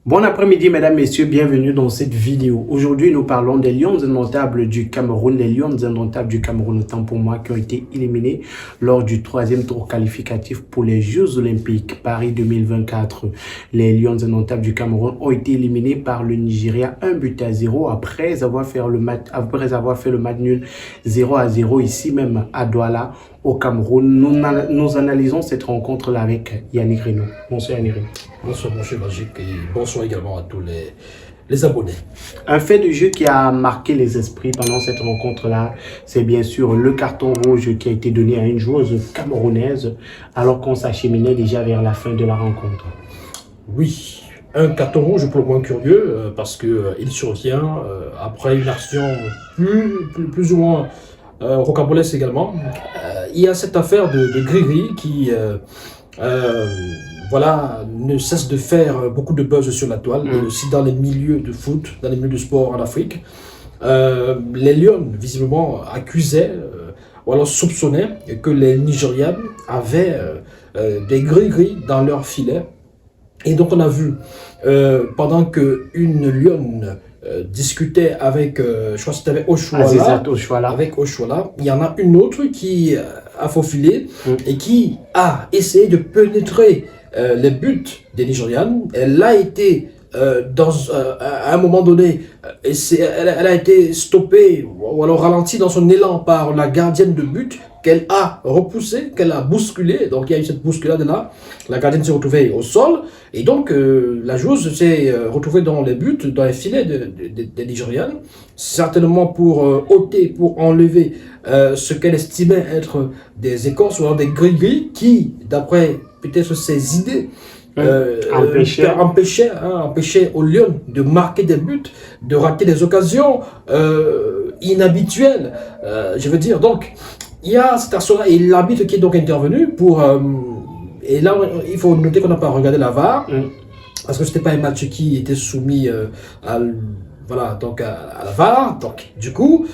Bon après-midi, mesdames, messieurs, bienvenue dans cette vidéo. Aujourd'hui, nous parlons des Lions indomptables du Cameroun. Les Lions indomptables du Cameroun, autant pour moi, qui ont été éliminés lors du troisième tour qualificatif pour les Jeux Olympiques Paris 2024. Les Lions indomptables du Cameroun ont été éliminés par le Nigeria 1-0 après avoir fait le match nul 0-0 ici même à Douala au Cameroun. Nous analysons cette rencontre-là avec Yannick Reno. Bonsoir Yannick Reno. Bonsoir mon cher Magique et bonsoir également à tous les abonnés. Un fait de jeu qui a marqué les esprits pendant cette rencontre-là, c'est bien sûr le carton rouge qui a été donné à une joueuse camerounaise alors qu'on s'acheminait déjà vers la fin de la rencontre. Oui, un carton rouge pour le moins curieux parce qu'il survient après une action plus ou moins rocambolesque également. Il y a cette affaire de Gris-Gris qui voilà, ne cesse de faire beaucoup de buzz sur la toile, et aussi dans les milieux de foot, dans les milieux de sport en Afrique. Les Lions, visiblement, accusaient ou alors soupçonnaient que les Nigérians avaient des gris-gris dans leur filet. Et donc on a vu, pendant qu'une Lionne discutait avec, je crois que c'était avec Oshuala, il y en a une autre qui a faufilé et qui a essayé de pénétrer les buts des Nigérians. Elle a été à un moment donné, elle a été stoppée ou alors ralentie dans son élan par la gardienne de but qu'elle a repoussée, qu'elle a bousculée. Donc il y a eu cette bousculade là. La gardienne s'est retrouvée au sol et donc la joueuse s'est retrouvée dans les buts, dans les filets des Nigérians, certainement pour ôter, pour enlever ce qu'elle estimait être des écorces ou alors des gris-gris qui, d'après peut-être ses idées, empêchait aux Lions de marquer des buts, de rater des occasions inhabituelles. Je veux dire, donc, il y a cette action-là et l'arbitre qui est donc intervenu pour... et là, il faut noter qu'on n'a pas regardé la VAR, parce que ce n'était pas un match qui était soumis voilà, donc à la VAR. Donc, du coup,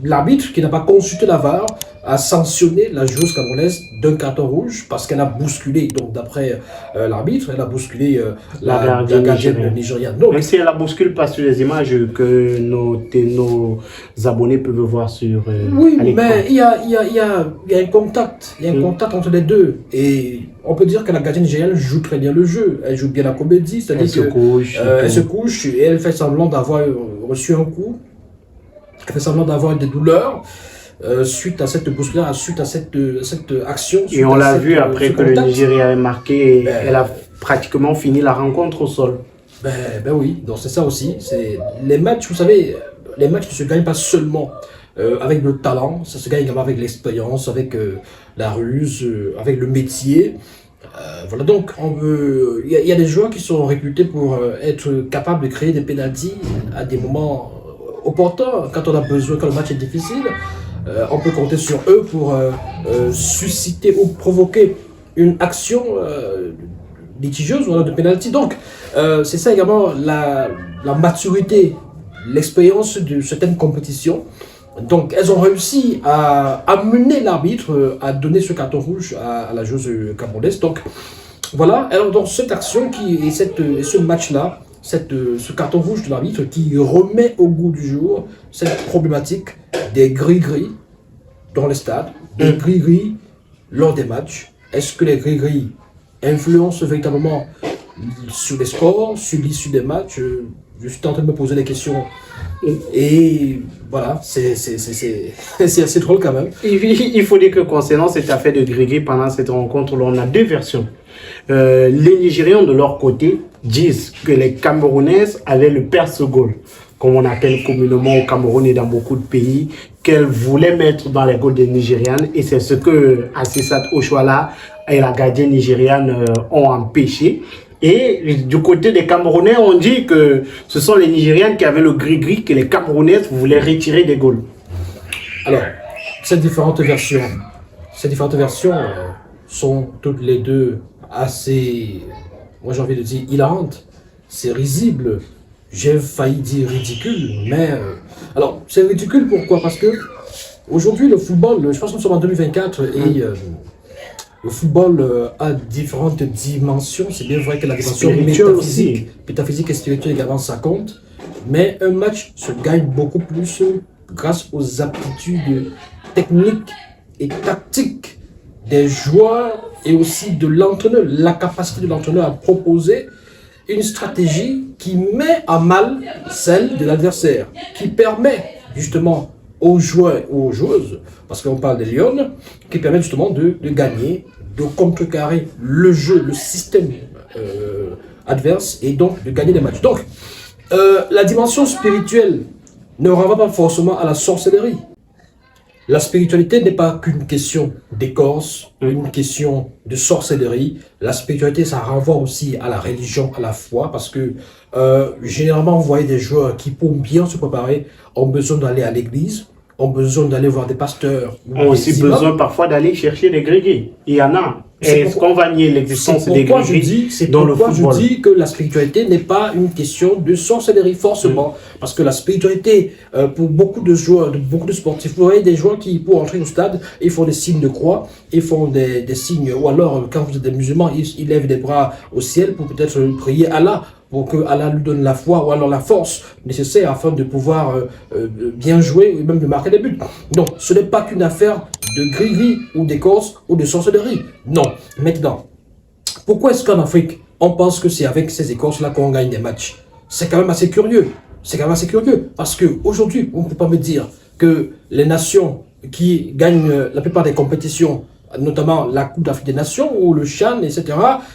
l'arbitre qui n'a pas consulté la VAR a sanctionné la joueuse camerounaise d'un carton rouge parce qu'elle a bousculé, donc d'après l'arbitre, elle a bousculé la gardienne nigériane. Même si elle la bouscule pas sur les images que nos abonnés peuvent voir sur oui, mais il y a un contact, contact entre les deux. Et on peut dire que la gardienne nigériane joue très bien le jeu, elle joue bien la comédie, c'est-à-dire qu'elle se couche et elle fait semblant d'avoir reçu un coup, elle fait semblant d'avoir des douleurs. Suite à cette bousculade, suite à cette action. Et on l'a vu après que le Nigeria ait marqué, elle a pratiquement fini la rencontre au sol. Ben oui, donc c'est ça aussi. Les matchs, vous savez, les matchs ne se gagnent pas seulement avec le talent, ça se gagne également avec l'expérience, avec la ruse, avec le métier. Voilà, donc il y a des joueurs qui sont réputés pour être capables de créer des pénaltys à des moments opportuns, quand on a besoin, quand le match est difficile. On peut compter sur eux pour susciter ou provoquer une action litigieuse ou de pénalty. Donc, c'est ça également la maturité, l'expérience de certaines compétitions. Donc, elles ont réussi à amener l'arbitre à donner ce carton rouge à la joueuse camerounaise. Donc, voilà. Alors, dans cette action et ce match-là, ce carton rouge de l'arbitre qui remet au goût du jour cette problématique des gris-gris dans les stades, des gris-gris lors des matchs. Est-ce que les gris-gris influencent véritablement sur les scores, sur l'issue des matchs? Je suis en train de me poser des questions. Et voilà, c'est assez drôle quand même. Il faut dire que concernant cette affaire de gris-gris pendant cette rencontre, on a deux versions. Les Nigérians de leur côté disent que les Camerounaises avaient le perce-goal, comme on appelle communément au Cameroun et dans beaucoup de pays, qu'elles voulaient mettre dans les goals des Nigérianes, et c'est ce que Assissat Oshuala et la gardienne nigériane ont empêché. Et du côté des Camerounais, on dit que ce sont les Nigérianes qui avaient le gris-gris, que les Camerounaises voulaient retirer des goals. Alors, ces différentes versions sont toutes les deux assez, moi j'ai envie de dire, hilarantes. C'est risible. J'ai failli dire ridicule, mais... alors, c'est ridicule pourquoi? Parce que aujourd'hui, le football, je pense que nous sommes en 2024 et Le football a différentes dimensions. C'est bien vrai que la dimension métaphysique et spirituelle également, ça compte. Mais un match se gagne beaucoup plus grâce aux aptitudes techniques et tactiques des joueurs et aussi de l'entraîneur. La capacité de l'entraîneur à proposer une stratégie qui met à mal celle de l'adversaire, qui permet justement aux joueurs ou aux joueuses, parce qu'on parle des Lions, qui permet justement de gagner, de contrecarrer le jeu, le système adverse et donc de gagner des matchs. Donc, la dimension spirituelle ne renvoie pas forcément à la sorcellerie. La spiritualité n'est pas qu'une question d'écorce, une question de sorcellerie. La spiritualité, ça renvoie aussi à la religion, à la foi, parce que généralement, vous voyez des joueurs qui, pour bien se préparer, ont besoin d'aller à l'église, ont besoin d'aller voir des pasteurs. Ont aussi besoin parfois d'aller chercher des grégris. Il y en a. Est-ce qu'on va nier l'existence des grégris dans le football? C'est pourquoi je dis que la spiritualité n'est pas une question de sorcellerie, forcément. Parce que la spiritualité, pour beaucoup de joueurs, beaucoup de sportifs, vous voyez des joueurs qui, pour entrer au stade, ils font des signes de croix, ils font des signes, ou alors, quand vous êtes des musulmans, ils lèvent des bras au ciel pour peut-être prier Allah, pour que Allah lui donne la foi ou alors la force nécessaire afin de pouvoir bien jouer et même de marquer des buts. Donc, ce n'est pas qu'une affaire de gris ou d'écorce ou de sorcellerie. Non. Maintenant, pourquoi est-ce qu'en Afrique, on pense que c'est avec ces écorces-là qu'on gagne des matchs? C'est quand même assez curieux. C'est quand même assez curieux. Parce qu'aujourd'hui, on ne peut pas me dire que les nations qui gagnent la plupart des compétitions, notamment la Coupe d'Afrique des Nations ou le CHAN, etc.,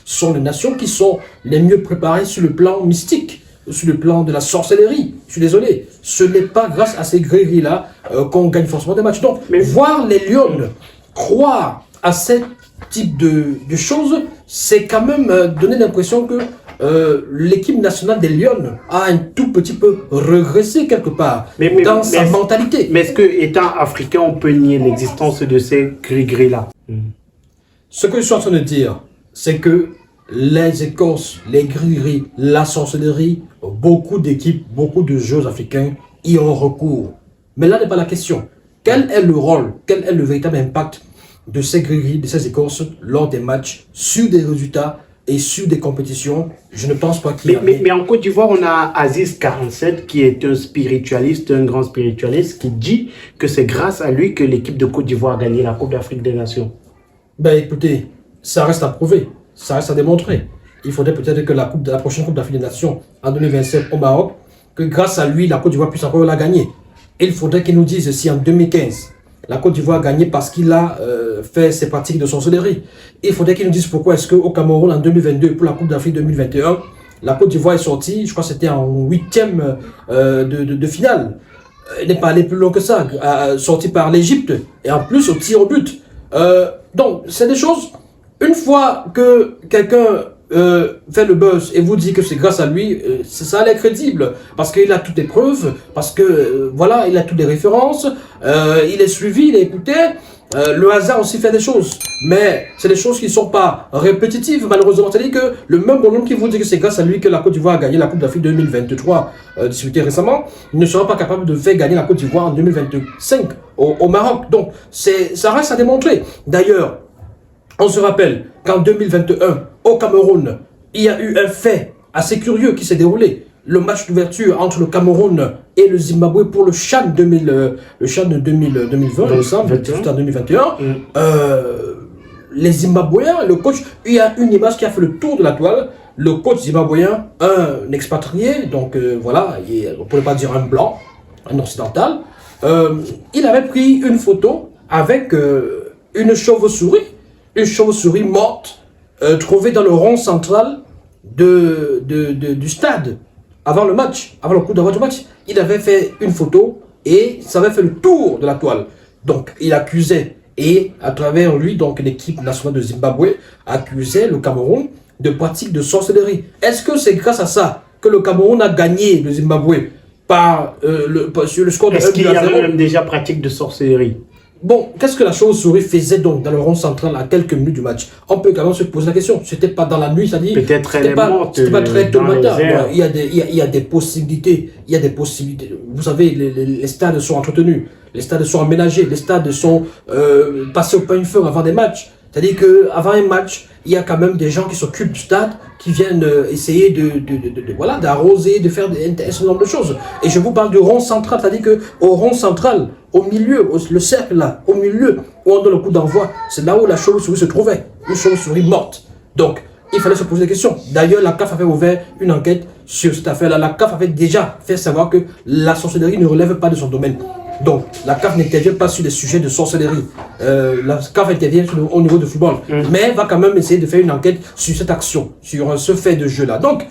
sont les nations qui sont les mieux préparées sur le plan mystique, sur le plan de la sorcellerie. Je suis désolé. Ce n'est pas grâce à ces gréeries-là qu'on gagne forcément des matchs. Donc, voir les Lions croire à ce type de choses, c'est quand même donner l'impression que l'équipe nationale des Lions a un tout petit peu régressé quelque part dans sa mentalité. Mais est-ce qu'étant africain, on peut nier l'existence de ces gris-gris-là? Ce que je suis en train de dire, c'est que les écorces, les gris-gris, la sorcellerie, beaucoup d'équipes, beaucoup de joueurs africains y ont recours. Mais là n'est pas la question. Quel est le rôle, quel est le véritable impact de ces gris-gris, de ces écorces lors des matchs, sur des résultats et sur des compétitions? Je ne pense pas qu'il y a... Mais en Côte d'Ivoire, on a Aziz 47 qui est un spiritualiste, un grand spiritualiste, qui dit que c'est grâce à lui que l'équipe de Côte d'Ivoire a gagné la Coupe d'Afrique des Nations. Ben écoutez, ça reste à prouver, ça reste à démontrer. Il faudrait peut-être que la prochaine Coupe d'Afrique des Nations en 2027 au Maroc, que grâce à lui, la Côte d'Ivoire puisse encore la gagner. Et il faudrait qu'il nous dise si en 2015, la Côte d'Ivoire a gagné parce qu'il a fait ses pratiques de sorcellerie. Il faudrait qu'il nous dise pourquoi est-ce qu'au Cameroun en 2022, pour la Coupe d'Afrique 2021, la Côte d'Ivoire est sortie, je crois que c'était en 8e de finale. Elle n'est pas allée plus loin que ça, sortie par l'Égypte, et en plus au tir au but. Donc, c'est des choses, une fois que quelqu'un fait le buzz et vous dit que c'est grâce à lui, ça a l'air crédible, parce qu'il a toutes les preuves, parce que, voilà, il a toutes les références, il est suivi, il est écouté, le hasard aussi fait des choses, mais c'est des choses qui ne sont pas répétitives, malheureusement. C'est-à-dire que le même bonhomme qui vous dit que c'est grâce à lui que la Côte d'Ivoire a gagné la Coupe d'Afrique 2023, disputée récemment, ne sera pas capable de faire gagner la Côte d'Ivoire en 2025 au Maroc. Donc, ça reste à démontrer. D'ailleurs, on se rappelle qu'en 2021, au Cameroun, il y a eu un fait assez curieux qui s'est déroulé. Le match d'ouverture entre le Cameroun et le Zimbabwe pour le CHAN 2020, il me semble, juste en 2021. Les Zimbabwéens, le coach, il y a une image qui a fait le tour de la toile. Le coach zimbabwéen, un expatrié, donc voilà, on ne pourrait pas dire un blanc, un occidental, il avait pris une photo avec une chauve-souris morte, trouvée dans le rond central du stade. Avant le match, avant le coup d'envoi du match, il avait fait une photo et ça avait fait le tour de la toile. Donc, il accusait, et à travers lui, donc l'équipe nationale de Zimbabwe accusait le Cameroun de pratiques de sorcellerie. Est-ce que c'est grâce à ça que le Cameroun a gagné le Zimbabwe sur le score de 1-0? Est-ce qu'il y avait même déjà pratique de sorcellerie? Bon, qu'est-ce que la chauve-souris faisait donc dans le rond central à quelques minutes du match? On peut quand même se poser la question. C'était pas dans la nuit, c'est-à-dire. Peut-être elle est morte. C'était pas très tôt le matin. Il y a des possibilités. Il y a des possibilités. Vous savez, les stades sont entretenus. Les stades sont aménagés. Les stades sont passés au pain feu avant des matchs. C'est-à-dire qu'avant un match, il y a quand même des gens qui s'occupent du stade, qui viennent essayer voilà, d'arroser, de faire un certain nombre de choses. Et je vous parle du rond central, c'est-à-dire qu'au rond central, au milieu, le cercle là, au milieu, où on donne le coup d'envoi, c'est là où la chauve-souris se trouvait, une chauve-souris morte. Donc, il fallait se poser des questions. D'ailleurs, la CAF avait ouvert une enquête sur cette affaire-là. La CAF avait déjà fait savoir que la sorcellerie ne relève pas de son domaine. Donc, la CAF n'intervient pas sur des sujets de sorcellerie. La CAF intervient au niveau du football. Mais elle va quand même essayer de faire une enquête sur cette action, sur ce fait de jeu-là. Donc,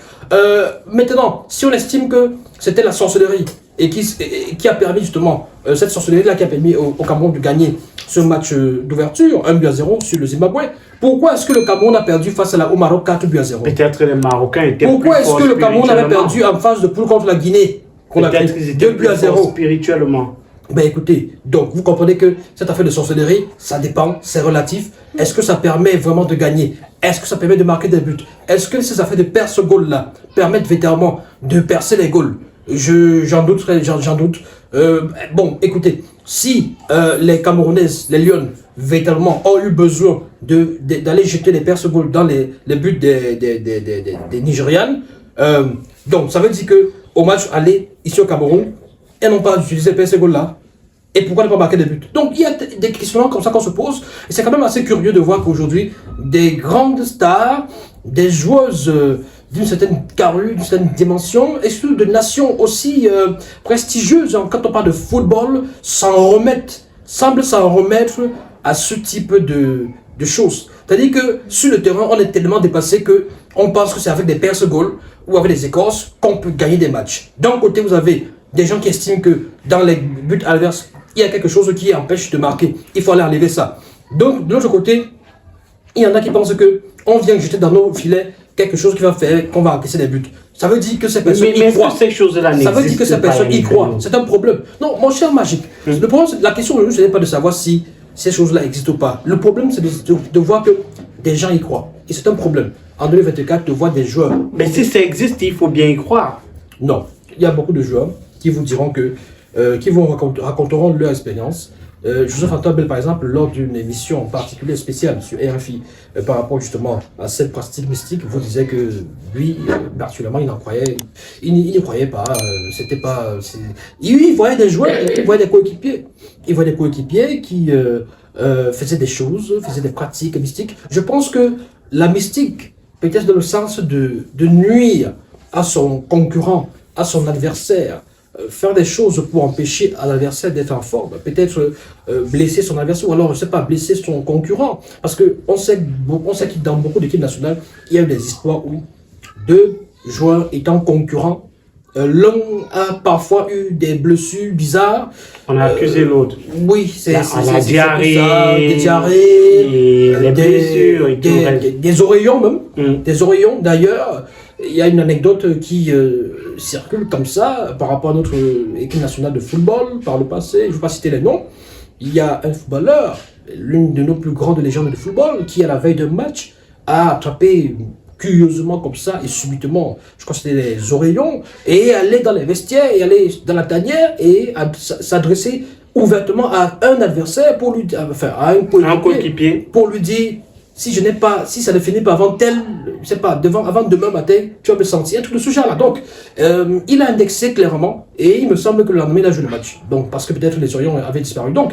maintenant, si on estime que c'était la sorcellerie et qui a permis justement, cette sorcellerie-là qui a permis au Cameroun de gagner ce match d'ouverture, 1-0 sur le Zimbabwe, pourquoi est-ce que le Cameroun a perdu face au Maroc 4-0? Peut-être les Marocains étaient Pourquoi plus est-ce forts que le Cameroun avait spirituellement. perdu en phase de poule contre la Guinée? Peut-être qu'ils étaient plus forts spirituellement. Ben écoutez, donc vous comprenez que cette affaire de sorcellerie, ça dépend, c'est relatif. Est-ce que ça permet vraiment de gagner? Est-ce que ça permet de marquer des buts? Est-ce que ces affaires de perce goal là permettent véritablement de percer les goals? J'en doute, j'en doute. Bon, écoutez, si les Camerounaises, les Lions, véritablement ont eu besoin d'aller jeter les perce goals dans les buts des Nigérianes, donc ça veut dire que au match aller ici au Cameroun, elles n'ont pas utilisé perce goal là. Et pourquoi ne pas marquer des buts? Donc il y a des questions comme ça qu'on se pose. Et c'est quand même assez curieux de voir qu'aujourd'hui, des grandes stars, des joueuses d'une certaine carrure, d'une certaine dimension, et surtout de nations aussi prestigieuses, quand on parle de football, semblent s'en remettre à ce type de choses. C'est-à-dire que sur le terrain, on est tellement dépassé qu'on pense que c'est avec des perce goals ou avec des écorces qu'on peut gagner des matchs. D'un côté, vous avez des gens qui estiment que dans les buts adverses, il y a quelque chose qui empêche de marquer. Il faut aller enlever ça. Donc, de l'autre côté, il y en a qui pensent qu'on vient jeter dans nos filets quelque chose qui va faire qu'on va encaisser des buts. Ça veut dire que ces personnes y croient. Ces choses-là ça veut dire que ces personnes y croient. C'est un problème. Non, mon cher Magique, le problème, la question de nous, ce n'est pas de savoir si ces choses-là existent ou pas. Le problème, c'est de voir que des gens y croient. Et c'est un problème. En 2024, de voir des joueurs. Mais si ça existe, il faut bien y croire. Non. Il y a beaucoup de joueurs qui vous diront qui vous raconteront leur expérience. Joseph Antoine, par exemple, lors d'une émission particulière spéciale sur RFI, par rapport justement à cette pratique mystique, vous disait que lui, particulièrement, il n'y croyait pas, c'était pas... Il voyait des joueurs, il voyait des coéquipiers. Il voyait des coéquipiers qui faisaient des choses, faisaient des pratiques mystiques. Je pense que la mystique, peut-être dans le sens de nuire à son concurrent, à son adversaire, faire des choses pour empêcher à l'adversaire d'être en forme, peut-être blesser son adversaire, ou alors, je ne sais pas, blesser son concurrent. Parce qu'on sait que dans beaucoup d'équipes nationales, il y a eu des histoires où deux joueurs étant concurrents, l'un a parfois eu des blessures bizarres. On a accusé l'autre. Oui, c'est la diarrhée, des diarrhées, les blessures et des oreillons même. Des oreillons, d'ailleurs. Il y a une anecdote qui circule comme ça par rapport à notre équipe nationale de football par le passé. Je ne vais pas citer les noms. Il y a un footballeur, l'une de nos plus grandes légendes de football, qui à la veille d'un match a attrapé curieusement comme ça et subitement, je crois que c'était les oreillons, et aller dans les vestiaires et aller dans la tanière et s'adresser ouvertement à un adversaire pour lui, enfin à un coéquipier pour lui dire: si ça ne finit pas avant je sais pas, avant demain matin, tu vas me sentir, un truc de ce genre-là. Donc, il a indexé clairement, et il me semble que le lendemain, il a joué le match. Donc, parce que peut-être les oreillons avaient disparu. Donc,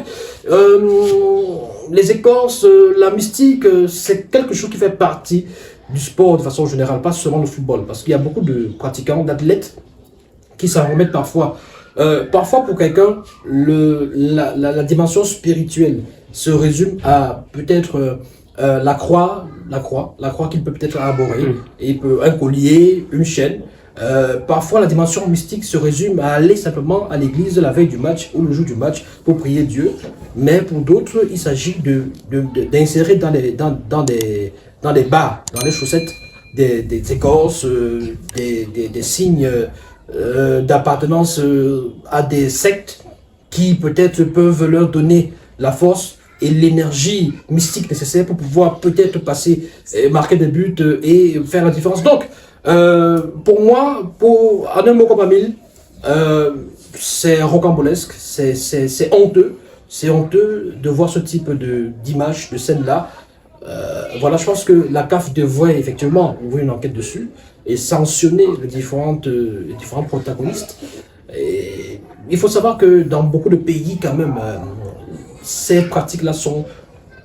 les écorces, la mystique, c'est quelque chose qui fait partie du sport de façon générale, pas seulement le football. Parce qu'il y a beaucoup de pratiquants, d'athlètes, qui s'en remettent parfois. Parfois, pour quelqu'un, la dimension spirituelle se résume à peut-être... la croix qu'il peut peut-être arborer, et un collier, une chaîne. Parfois, la dimension mystique se résume à aller simplement à l'église la veille du match ou le jour du match pour prier Dieu. Mais pour d'autres, il s'agit d'insérer dans les bas, dans les chaussettes, des écorces, des signes d'appartenance à des sectes qui peut-être peuvent leur donner la force et l'énergie mystique nécessaire pour pouvoir peut-être passer, marquer des buts et faire la différence. Donc, pour moi, en un mot comme Amil, c'est rocambolesque, c'est honteux. C'est honteux de voir ce type d'image, de scène-là. Voilà, je pense que la CAF devrait effectivement ouvrir une enquête dessus et sanctionner les différents protagonistes. Et il faut savoir que dans beaucoup de pays, quand même, ces pratiques-là sont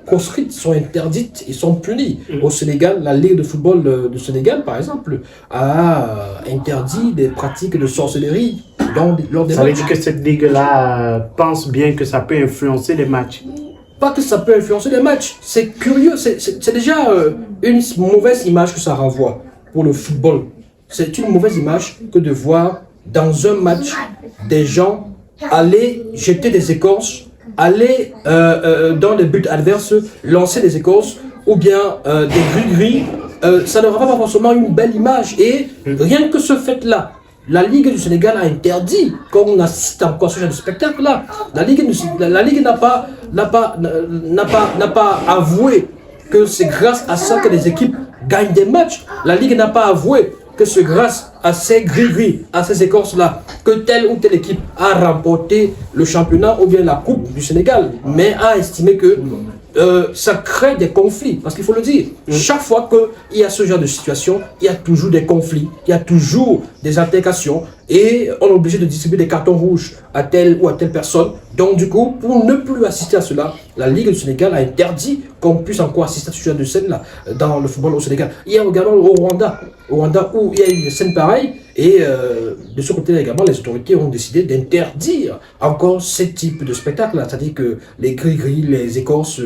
proscrites, sont interdites et sont punies. Au Sénégal, la Ligue de football du Sénégal, par exemple, a interdit des pratiques de sorcellerie lors des Ça veut matchs. dire que cette ligue-là pense bien que ça peut influencer les matchs. Pas que ça peut influencer les matchs, c'est curieux, c'est déjà une mauvaise image que ça renvoie pour le football. C'est une mauvaise image que de voir dans un match des gens aller jeter des écorces, aller dans les buts adverses, lancer des écorces ou bien des gris-gris. Ça ne rend pas forcément une belle image et rien que ce fait-là, la Ligue du Sénégal a interdit qu'on assiste encore à ce genre de spectacle-là. La Ligue n'a pas avoué que c'est grâce à ça que les équipes gagnent des matchs. La Ligue n'a pas avoué que c'est grâce à ces gris-gris, à ces écorces-là, que telle ou telle équipe a remporté le championnat ou bien la Coupe du Sénégal, mais a estimé que ça crée des conflits, parce qu'il faut le dire, chaque fois qu'il y a ce genre de situation, il y a toujours des conflits, il y a toujours des altercations, et on est obligé de distribuer des cartons rouges à telle ou à telle personne. Donc du coup, pour ne plus assister à cela, la Ligue du Sénégal a interdit qu'on puisse encore assister à ce genre de scène-là dans le football au Sénégal. Il y a également au Rwanda où il y a eu des scènes pareilles, et de ce côté-là également, les autorités ont décidé d'interdire encore ce type de spectacle-là, c'est-à-dire que les gris-gris, les écorces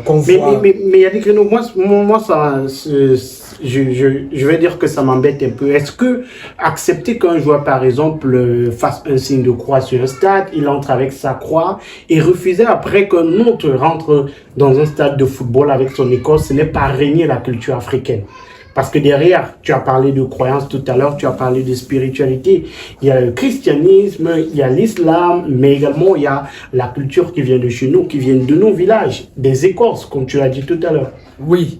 qu'on voit... Mais Yannick Renaud, moi ça, je vais dire que ça m'embête un peu. Est-ce que accepter qu'un joueur, par exemple, fasse un signe de croix sur un stade, il entre avec sa croix, et refuser après qu'un autre rentre dans un stade de football avec son écorce, ce n'est pas régner la culture africaine? Parce que derrière, tu as parlé de croyance tout à l'heure, tu as parlé de spiritualité. Il y a le christianisme, il y a l'islam, mais également il y a la culture qui vient de chez nous, qui vient de nos villages, des écorces, comme tu l'as dit tout à l'heure. Oui,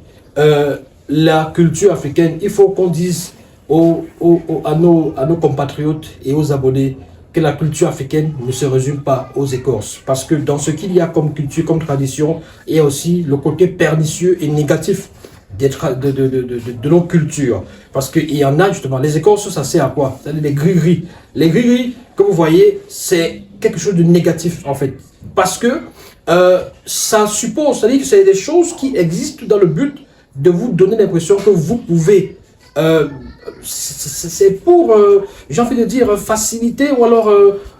la culture africaine, il faut qu'on dise à nos compatriotes et aux abonnés que la culture africaine ne se résume pas aux écorces. Parce que dans ce qu'il y a comme culture, comme tradition, il y a aussi le côté pernicieux et négatif de nos cultures. Parce qu'il y en a justement, les écorces, ça sert à quoi? C'est-à-dire les gris-gris. Les gris-gris, comme vous voyez, c'est quelque chose de négatif en fait. Parce que ça suppose, c'est-à-dire que c'est des choses qui existent dans le but de vous donner l'impression que vous pouvez... c'est pour, j'ai envie de dire, faciliter ou alors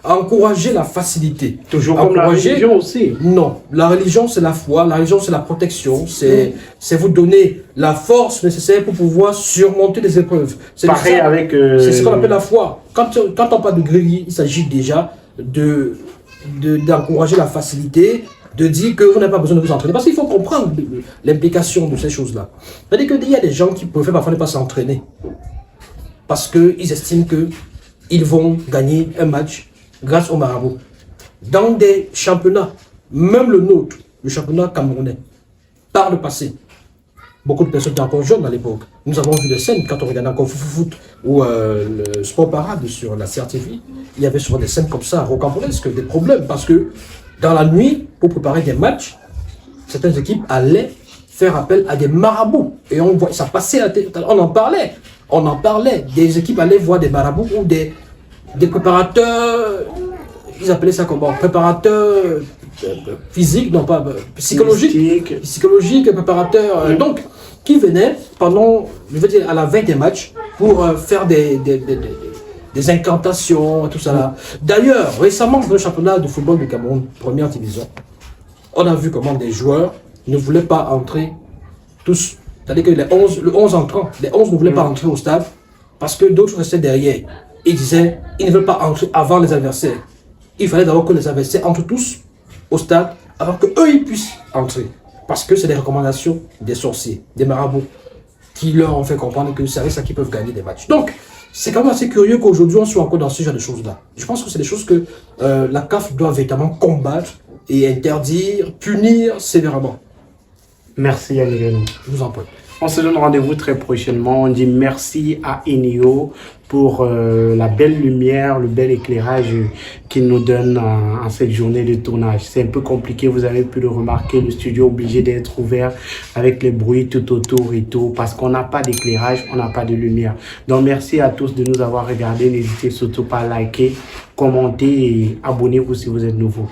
encourager la facilité. Toujours comme la religion aussi. Non, la religion c'est la foi, la religion c'est la protection, c'est vous donner la force nécessaire pour pouvoir surmonter des épreuves. C'est pareil avec... C'est ce qu'on appelle la foi. Quand on parle de gris, il s'agit déjà d'encourager la facilité, de dire que vous n'avez pas besoin de vous entraîner. Parce qu'il faut comprendre l'implication de ces choses-là. C'est-à-dire qu'il y a des gens qui préfèrent parfois ne pas s'entraîner. Parce qu'ils estiment qu'ils vont gagner un match grâce au marabout. Dans des championnats, même le nôtre, le championnat camerounais, par le passé, beaucoup de personnes étaient encore jeunes à l'époque. Nous avons vu des scènes, quand on regardait encore foot ou le sport parade sur la CRTV, il y avait souvent des scènes comme ça, rocambolesques, des problèmes. Parce que dans la nuit, pour préparer des matchs, certaines équipes allaient faire appel à des marabouts. Et on voit, ça passait à on en parlait. Des équipes allaient voir des marabouts ou des préparateurs, ils appelaient ça comment? Préparateurs physiques, non pas psychologiques, préparateurs. Donc, qui venaient pendant, je veux dire, à la veille des matchs pour faire des incantations, tout ça là. D'ailleurs, récemment, dans le championnat de football du Cameroun, première division, on a vu comment des joueurs ne voulaient pas entrer tous. C'est-à-dire que le 11 entrant, les 11 ne voulaient pas entrer au stade parce que d'autres restaient derrière. Ils disaient, ils ne veulent pas entrer avant les adversaires. Il fallait d'abord que les adversaires entrent tous au stade avant qu'eux ils puissent entrer. Parce que c'est des recommandations des sorciers, des marabouts, qui leur ont fait comprendre que c'est avec ça qu'ils peuvent gagner des matchs. Donc, c'est quand même assez curieux qu'aujourd'hui on soit encore dans ce genre de choses-là. Je pense que c'est des choses que la CAF doit véritablement combattre et interdire, punir sévèrement. Merci Yannick Renaud. Je vous en prie. On se donne rendez-vous très prochainement. On dit merci à Enio pour la belle lumière, le bel éclairage qu'il nous donne en cette journée de tournage. C'est un peu compliqué, vous avez pu le remarquer, le studio est obligé d'être ouvert avec les bruits tout autour et tout, parce qu'on n'a pas d'éclairage, on n'a pas de lumière. Donc merci à tous de nous avoir regardés. N'hésitez surtout pas à liker, commenter et abonnez-vous si vous êtes nouveau.